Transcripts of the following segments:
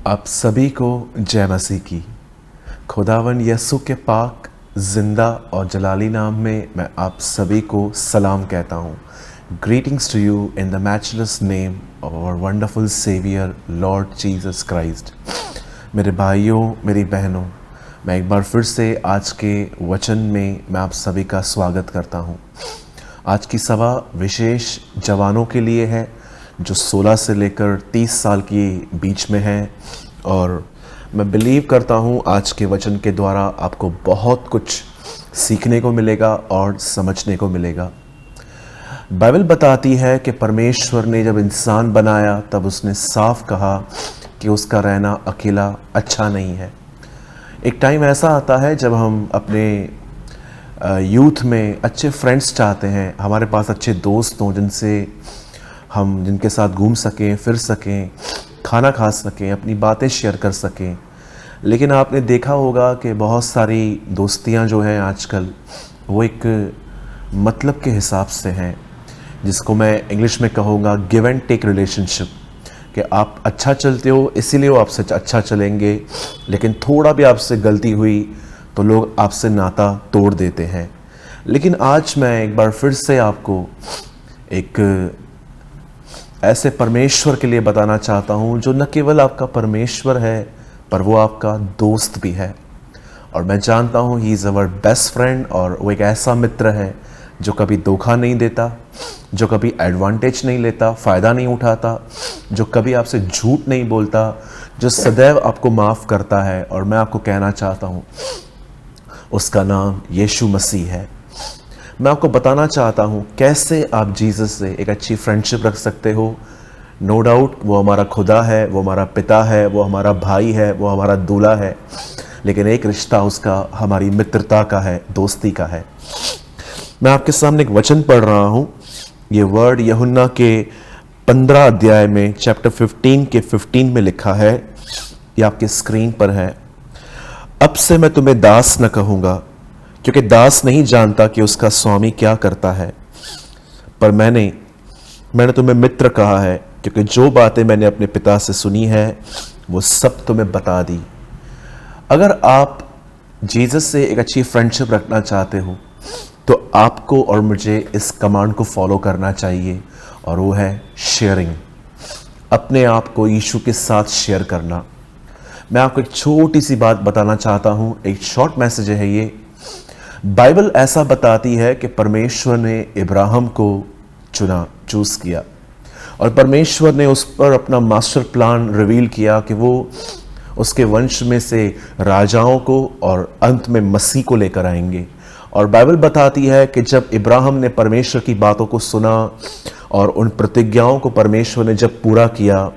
आप सभी को जय मसीह की। खुदावन यसु के पाक जिंदा और जलाली नाम में मैं आप सभी को सलाम कहता हूँ। Greetings to you in the matchless name of our wonderful saviour Lord Jesus Christ. मेरे भाइयों, मेरी बहनों, मैं एक बार फिर से आज के वचन में मैं आप सभी का स्वागत करता हूँ। आज की सभा विशेष जवानों के लिए है जो 16 से लेकर 30 साल के बीच में हैं, और मैं बिलीव करता हूँ आज के वचन के द्वारा आपको बहुत कुछ सीखने को मिलेगा और समझने को मिलेगा। बाइबल बताती है कि परमेश्वर ने जब इंसान बनाया तब उसने साफ कहा कि उसका रहना अकेला अच्छा नहीं है। एक टाइम ऐसा आता है जब हम अपने यूथ में अच्छे फ्रेंड्स चाहते हैं, हमारे पास अच्छे दोस्त हों जिनके साथ घूम सकें, फिर सकें, खाना खा सकें, अपनी बातें शेयर कर सकें। लेकिन आपने देखा होगा कि बहुत सारी दोस्तियां जो हैं आजकल वो एक मतलब के हिसाब से हैं, जिसको मैं इंग्लिश में कहूँगा गिव एंड टेक रिलेशनशिप। कि आप अच्छा चलते हो इसीलिए वो आपसे अच्छा चलेंगे, लेकिन थोड़ा भी आपसे गलती हुई तो लोग आपसे नाता तोड़ देते हैं। लेकिन आज मैं एक बार फिर से आपको एक ऐसे परमेश्वर के लिए बताना चाहता हूँ जो न केवल आपका परमेश्वर है पर वो आपका दोस्त भी है। और मैं जानता हूँ he is our best friend, और वो एक ऐसा मित्र है जो कभी धोखा नहीं देता, जो कभी एडवांटेज नहीं लेता, फ़ायदा नहीं उठाता, जो कभी आपसे झूठ नहीं बोलता, जो सदैव आपको माफ़ करता है। और मैं आपको कहना चाहता हूँ उसका नाम यीशु मसीह है। मैं आपको बताना चाहता हूँ कैसे आप जीसस से एक अच्छी फ्रेंडशिप रख सकते हो। नो डाउट वो हमारा खुदा है, वो हमारा पिता है, वो हमारा भाई है, वो हमारा दूल्हा है, लेकिन एक रिश्ता उसका हमारी मित्रता का है, दोस्ती का है। मैं आपके सामने एक वचन पढ़ रहा हूँ। ये वर्ड यूहन्ना के 15 अध्याय में चैप्टर 15 के 15 में लिखा है। ये आपके स्क्रीन पर है। अब से मैं तुम्हें दास न कहूँगा, क्योंकि दास नहीं जानता कि उसका स्वामी क्या करता है, पर मैंने तुम्हें मित्र कहा है, क्योंकि जो बातें मैंने अपने पिता से सुनी है वो सब तुम्हें बता दी। अगर आप जीसस से एक अच्छी फ्रेंडशिप रखना चाहते हो तो आपको और मुझे इस कमांड को फॉलो करना चाहिए, और वो है शेयरिंग। अपने आप को यीशु के साथ शेयर करना। मैं आपको एक छोटी सी बात बताना चाहता हूँ, एक शॉर्ट मैसेज है ये। बाइबल ऐसा बताती है कि परमेश्वर ने इब्राहिम को चूज किया, और परमेश्वर ने उस पर अपना मास्टर प्लान रिवील किया कि वो उसके वंश में से राजाओं को और अंत में मसीह को लेकर आएंगे। और बाइबल बताती है कि जब इब्राहिम ने परमेश्वर की बातों को सुना और उन प्रतिज्ञाओं को परमेश्वर ने जब पूरा किया,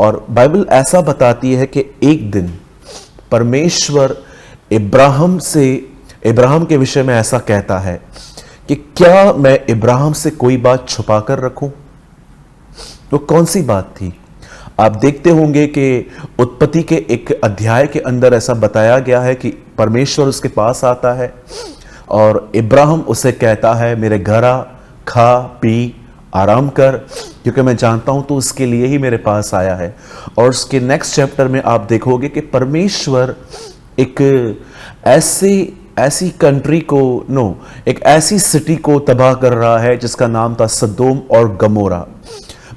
और बाइबल ऐसा बताती है कि एक दिन परमेश्वर इब्राहिम के विषय में ऐसा कहता है कि क्या मैं इब्राहिम से कोई बात छुपा कर रखूं? तो कौन सी बात थी? आप देखते होंगे कि उत्पत्ति के एक अध्याय के अंदर ऐसा बताया गया है कि परमेश्वर उसके पास आता है और इब्राहिम उसे कहता है, मेरे घर आ, खा पी आराम कर, क्योंकि मैं जानता हूं तो उसके लिए ही मेरे पास आया है। और उसके नेक्स्ट चैप्टर में आप देखोगे कि परमेश्वर एक ऐसी कंट्री को एक ऐसी सिटी को तबाह कर रहा है जिसका नाम था सदोम और गमोरा।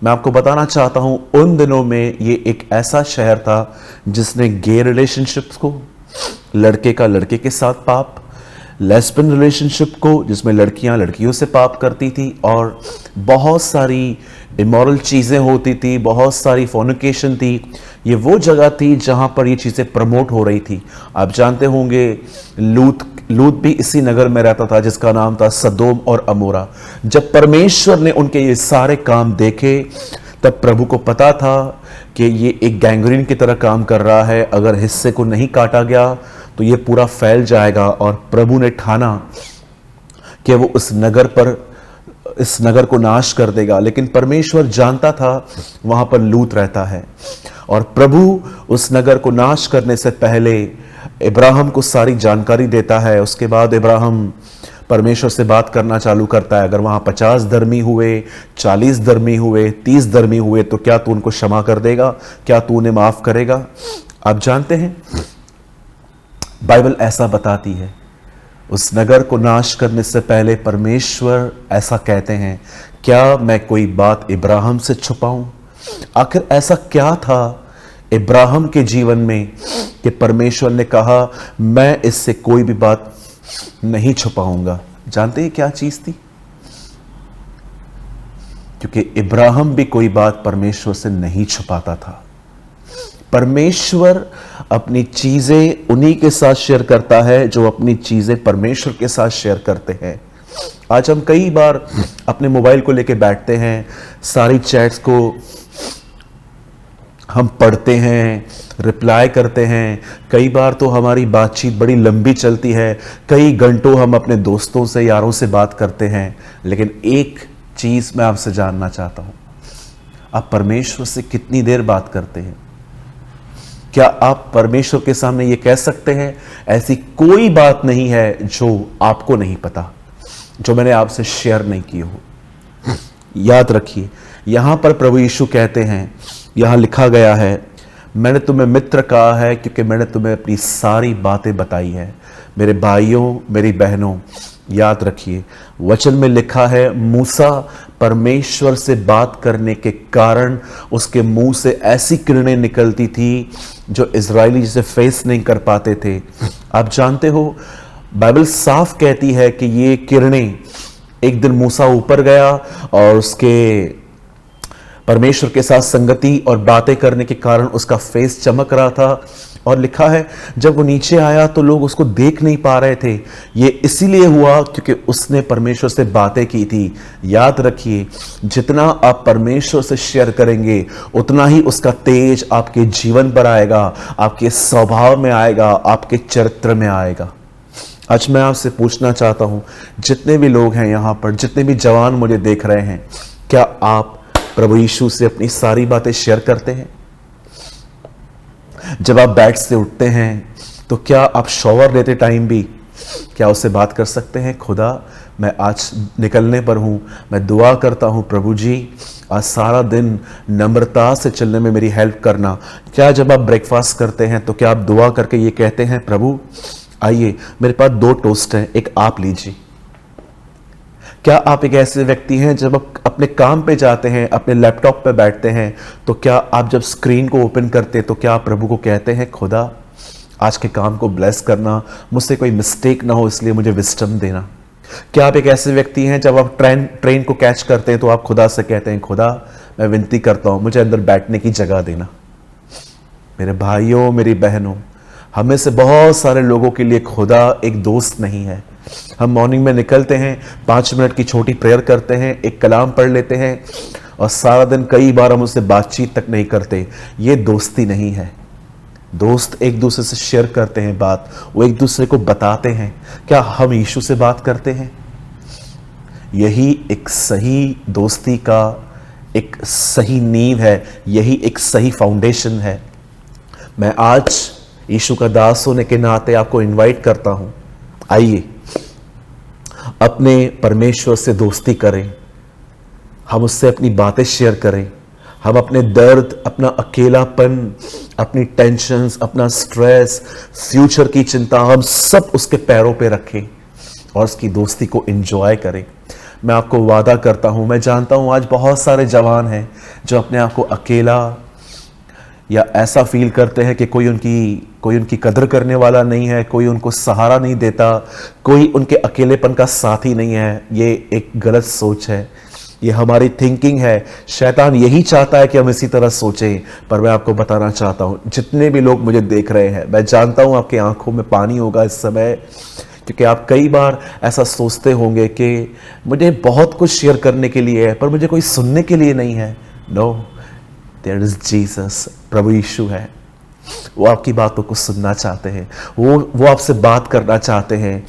मैं आपको बताना चाहता हूं उन दिनों में ये एक ऐसा शहर था जिसने गे रिलेशनशिप्स को, लड़के का लड़के के साथ पाप, लेस्बियन रिलेशनशिप को जिसमें लड़कियां लड़कियों से पाप करती थी, और बहुत सारी इमोरल चीज़ें होती थी, बहुत सारी फॉर्निकेशन थी। ये वो जगह थी जहां पर ये चीज़ें प्रमोट हो रही थी। आप जानते होंगे लूत भी इसी नगर में रहता था जिसका नाम था सदोम और अमोरा। जब परमेश्वर ने उनके ये सारे काम देखे तब प्रभु को पता था कि ये एक गैंग्रीन की तरह काम कर रहा है, अगर हिस्से को नहीं काटा गया तो ये पूरा फैल जाएगा। और प्रभु ने ठाना कि वो इस नगर को नाश कर देगा। लेकिन परमेश्वर जानता था वहां पर लूत रहता है, और प्रभु उस नगर को नाश करने से पहले इब्राहिम को सारी जानकारी देता है। उसके बाद इब्राहिम परमेश्वर से बात करना चालू करता है। अगर वहां 50 धर्मी हुए, 40 धर्मी हुए, 30 धर्मी हुए, तो क्या तू उनको क्षमा कर देगा? क्या तू उन्हें माफ करेगा? आप जानते हैं, बाइबल ऐसा बताती है, उस नगर को नाश करने से पहले परमेश्वर ऐसा कहते हैं, क्या मैं कोई बात इब्राहिम से छुपाऊं? आखिर ऐसा क्या था इब्राहिम के जीवन में कि परमेश्वर ने कहा मैं इससे कोई भी बात नहीं छुपाऊंगा? जानते हैं क्या चीज थी? क्योंकि इब्राहिम भी कोई बात परमेश्वर से नहीं छुपाता था। परमेश्वर अपनी चीजें उन्हीं के साथ शेयर करता है जो अपनी चीजें परमेश्वर के साथ शेयर करते हैं। आज हम कई बार अपने मोबाइल को लेके बैठते हैं, सारी चैट्स को हम पढ़ते हैं, रिप्लाई करते हैं। कई बार तो हमारी बातचीत बड़ी लंबी चलती है, कई घंटों हम अपने दोस्तों से, यारों से बात करते हैं। लेकिन एक चीज मैं आपसे जानना चाहता हूं, आप परमेश्वर से कितनी देर बात करते हैं? क्या आप परमेश्वर के सामने ये कह सकते हैं, ऐसी कोई बात नहीं है जो आपको नहीं पता, जो मैंने आपसे शेयर नहीं की हो? याद रखिए, यहां पर प्रभु यीशु कहते हैं, यहां लिखा गया है, मैंने तुम्हें मित्र कहा है क्योंकि मैंने तुम्हें अपनी सारी बातें बताई है। मेरे भाइयों, मेरी बहनों, याद रखिए, वचन में लिखा है, मूसा परमेश्वर से बात करने के कारण उसके मुंह से ऐसी किरणें निकलती थी जो इजरायली जिसे फेस नहीं कर पाते थे। आप जानते हो, बाइबल साफ कहती है कि ये किरणें, एक दिन मूसा ऊपर गया और उसके परमेश्वर के साथ संगति और बातें करने के कारण उसका फेस चमक रहा था। और लिखा है, जब वो नीचे आया तो लोग उसको देख नहीं पा रहे थे। ये इसीलिए हुआ क्योंकि उसने परमेश्वर से बातें की थी। याद रखिए, जितना आप परमेश्वर से शेयर करेंगे उतना ही उसका तेज आपके जीवन पर आएगा, आपके स्वभाव में आएगा, आपके चरित्र में आएगा। आज मैं आपसे पूछना चाहता हूं, जितने भी लोग हैं यहां पर, जितने भी जवान मुझे देख रहे हैं, क्या आप प्रभु यीशु से अपनी सारी बातें शेयर करते हैं? जब आप बेड से उठते हैं तो क्या आप शॉवर लेते टाइम भी क्या उससे बात कर सकते हैं? खुदा, मैं आज निकलने पर हूं, मैं दुआ करता हूं प्रभु जी, आज सारा दिन नम्रता से चलने में मेरी हेल्प करना। क्या जब आप ब्रेकफास्ट करते हैं तो क्या आप दुआ करके ये कहते हैं, प्रभु आइए मेरे पास 2 टोस्ट हैं, एक आप लीजिए? क्या आप एक ऐसे व्यक्ति हैं जब आप अपने काम पे जाते हैं, अपने लैपटॉप पे बैठते हैं, तो क्या आप जब स्क्रीन को ओपन करते हैं तो क्या आप प्रभु को कहते हैं, खुदा आज के काम को ब्लेस करना, मुझसे कोई मिस्टेक ना हो इसलिए मुझे विस्डम देना? क्या आप एक ऐसे व्यक्ति हैं जब आप ट्रेन को कैच करते हैं तो आप खुदा से कहते हैं, खुदा मैं विनती करता हूं मुझे अंदर बैठने की जगह देना? मेरे भाइयों, मेरी बहनों, हमें से बहुत सारे लोगों के लिए खुदा एक दोस्त नहीं है। हम मॉर्निंग में निकलते हैं, 5 मिनट की छोटी प्रेयर करते हैं, एक कलाम पढ़ लेते हैं और सारा दिन कई बार हम उससे बातचीत तक नहीं करते। ये दोस्ती नहीं है। दोस्त एक दूसरे से शेयर करते हैं बात, वो एक दूसरे को बताते हैं। क्या हम यीशु से बात करते हैं? यही एक सही दोस्ती का एक सही नींव है, यही एक सही फाउंडेशन है। मैं आज यीशु का दास होने के नाते आपको इनवाइट करता हूं, आइए अपने परमेश्वर से दोस्ती करें, हम उससे अपनी बातें शेयर करें, हम अपने दर्द, अपना अकेलापन, अपनी टेंशन्स, अपना स्ट्रेस, फ्यूचर की चिंता, हम सब उसके पैरों पे रखें और उसकी दोस्ती को एंजॉय करें। मैं आपको वादा करता हूं, मैं जानता हूं आज बहुत सारे जवान हैं जो अपने आप को अकेला या ऐसा फील करते हैं कि कोई उनकी कदर करने वाला नहीं है, कोई उनको सहारा नहीं देता, कोई उनके अकेलेपन का साथी नहीं है। ये एक गलत सोच है, ये हमारी थिंकिंग है। शैतान यही चाहता है कि हम इसी तरह सोचें। पर मैं आपको बताना चाहता हूं, जितने भी लोग मुझे देख रहे हैं, मैं जानता हूं आपकी आंखों में पानी होगा इस समय, क्योंकि आप कई बार ऐसा सोचते होंगे कि मुझे बहुत कुछ शेयर करने के लिए है पर मुझे कोई सुनने के लिए नहीं है। नो, देयर इज जीसस, प्रभु यीशु है। वो आपकी बातों को सुनना चाहते हैं, वो आपसे बात करना चाहते हैं।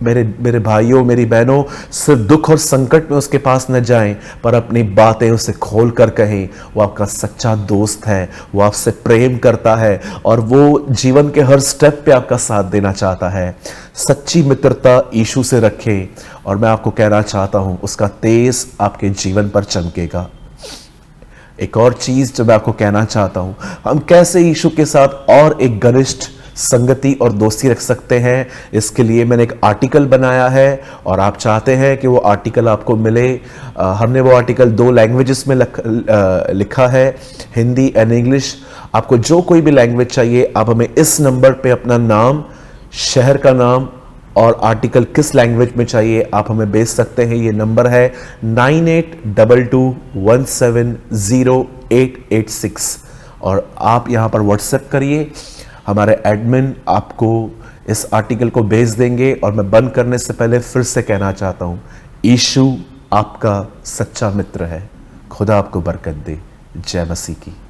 मेरे मेरे भाइयों, मेरी बहनों, सिर्फ दुख और संकट में उसके पास न जाएं, पर अपनी बातें उसे खोल कर कहें। वो आपका सच्चा दोस्त है, वो आपसे प्रेम करता है और वो जीवन के हर स्टेप पे आपका साथ देना चाहता है। सच्ची मित्रता यीशु से रखें और मैं आपको कहना चाहता हूं, उसका तेज आपके जीवन पर चमकेगा। एक और चीज जो मैं आपको कहना चाहता हूं, हम कैसे यीशु के साथ और एक घनिष्ठ संगति और दोस्ती रख सकते हैं, इसके लिए मैंने एक आर्टिकल बनाया है और आप चाहते हैं कि वो आर्टिकल आपको मिले। हमने वो आर्टिकल 2 लैंग्वेजेस में लिखा है, हिंदी एंड इंग्लिश। आपको जो कोई भी लैंग्वेज चाहिए, आप हमें इस नंबर पे अपना नाम, शहर का नाम और आर्टिकल किस लैंग्वेज में चाहिए आप हमें भेज सकते हैं। ये नंबर है 9822170886 और आप यहां पर व्हाट्सएप करिए। हमारे एडमिन आपको इस आर्टिकल को भेज देंगे। और मैं बंद करने से पहले फिर से कहना चाहता हूं, यीशु आपका सच्चा मित्र है। खुदा आपको बरकत दे। जय मसीह की।